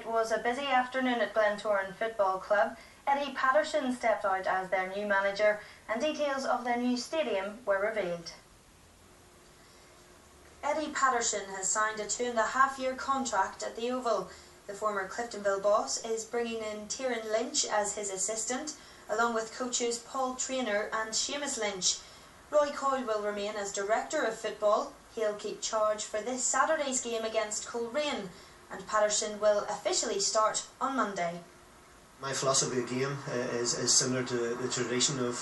It was a busy afternoon at Glentoran Football Club. Eddie Patterson stepped out as their new manager and details of their new stadium were revealed. Eddie Patterson has signed a 2.5-year contract at the Oval. The former Cliftonville boss is bringing in Tyrone Lynch as his assistant, along with coaches Paul Traynor and Seamus Lynch. Roy Coyle will remain as director of football. He'll keep charge for this Saturday's game against Coleraine, and Patterson will officially start on Monday. My philosophy of the game is similar to the tradition of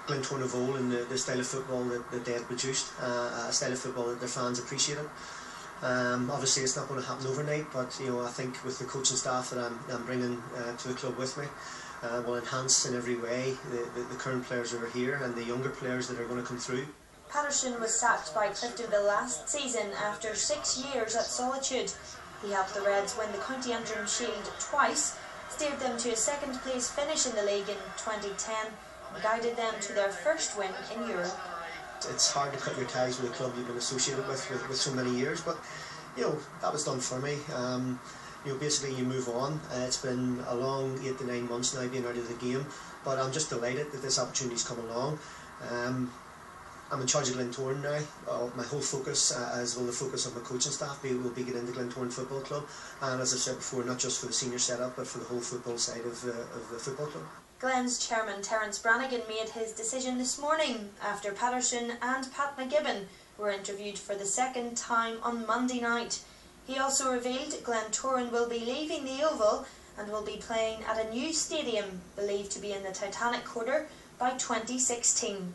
Glentoran of old and the style of football that they have produced, a style of football that their fans appreciated. Obviously it's not going to happen overnight, but I think with the coaching staff that I'm bringing to the club with me, will enhance in every way the current players that are here and the younger players that are going to come through. Patterson was sacked by Cliftonville last season after 6 years at Solitude. He helped the Reds win the County Antrim Shield twice, steered them to a second-place finish in the league in 2010, and guided them to their first win in Europe. It's hard to cut your ties with a club you've been associated with so many years, but that was done for me. Basically you move on. It's been a long 8 to 9 months now being out of the game, but I'm just delighted that this opportunity's come along. I'm in charge of Glentoran now. My whole focus, as well the focus of my coaching staff, will be getting into Glentoran Football Club, and as I said before, not just for the senior setup but for the whole football side of the football club. Glen's chairman Terence Brannigan made his decision this morning after Patterson and Pat McGibbon were interviewed for the second time on Monday night. He also revealed Glentoran will be leaving the Oval and will be playing at a new stadium believed to be in the Titanic Quarter by 2016.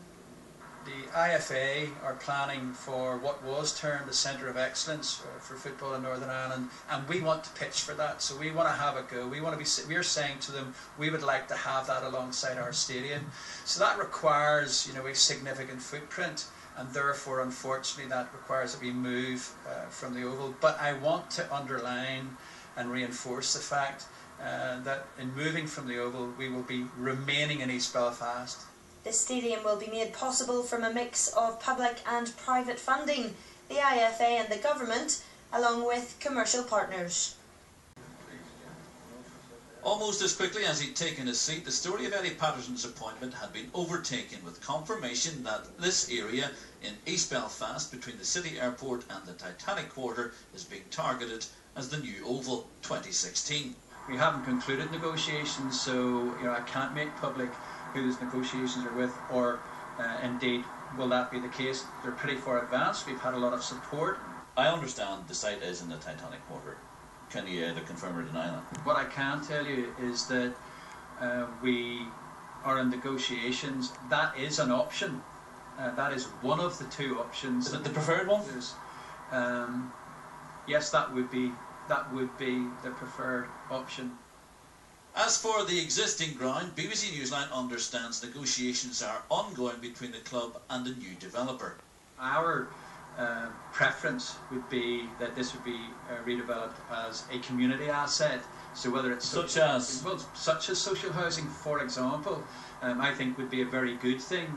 The IFA are planning for what was termed a centre of excellence for football in Northern Ireland, and we want to pitch for that. So we want to have a go. We're saying to them we would like to have that alongside our stadium. So that requires a significant footprint, and therefore unfortunately that requires that we move from the Oval. But I want to underline and reinforce the fact that in moving from the Oval we will be remaining in East Belfast. The stadium will be made possible from a mix of public and private funding, the IFA and the government, along with commercial partners. Almost as quickly as he'd taken his seat, the story of Eddie Patterson's appointment had been overtaken with confirmation that this area in East Belfast between the City Airport and the Titanic Quarter is being targeted as the new Oval 2016. We haven't concluded negotiations, so I can't make public who those negotiations are with, or indeed will that be the case. They're pretty far advanced. We've had a lot of support. I understand the site is in the Titanic Quarter. Can you either confirm or deny that? What I can tell you is that we are in negotiations. That is an option. That is one of the two options. Is it the preferred one? Yes, that would be the preferred option. As for the existing ground, BBC Newsline understands negotiations are ongoing between the club and a new developer. Our preference would be that this would be redeveloped as a community asset. So whether it's such as social housing, for example, I think would be a very good thing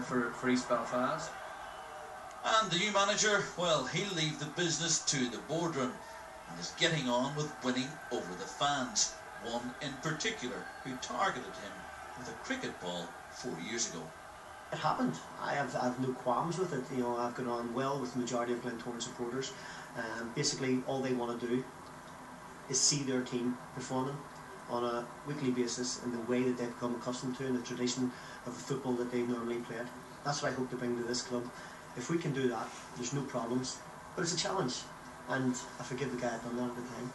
for East Belfast. And the new manager, well, he'll leave the business to the boardroom and is getting on with winning over the fans. One in particular who targeted him with a cricket ball 4 years ago. It happened. I have no qualms with it. I've got on well with the majority of Glentoran supporters. Basically, all they want to do is see their team performing on a weekly basis in the way that they've become accustomed to in the tradition of the football that they've normally played. That's what I hope to bring to this club. If we can do that, there's no problems. But it's a challenge, and I forgive the guy I've done that at the time.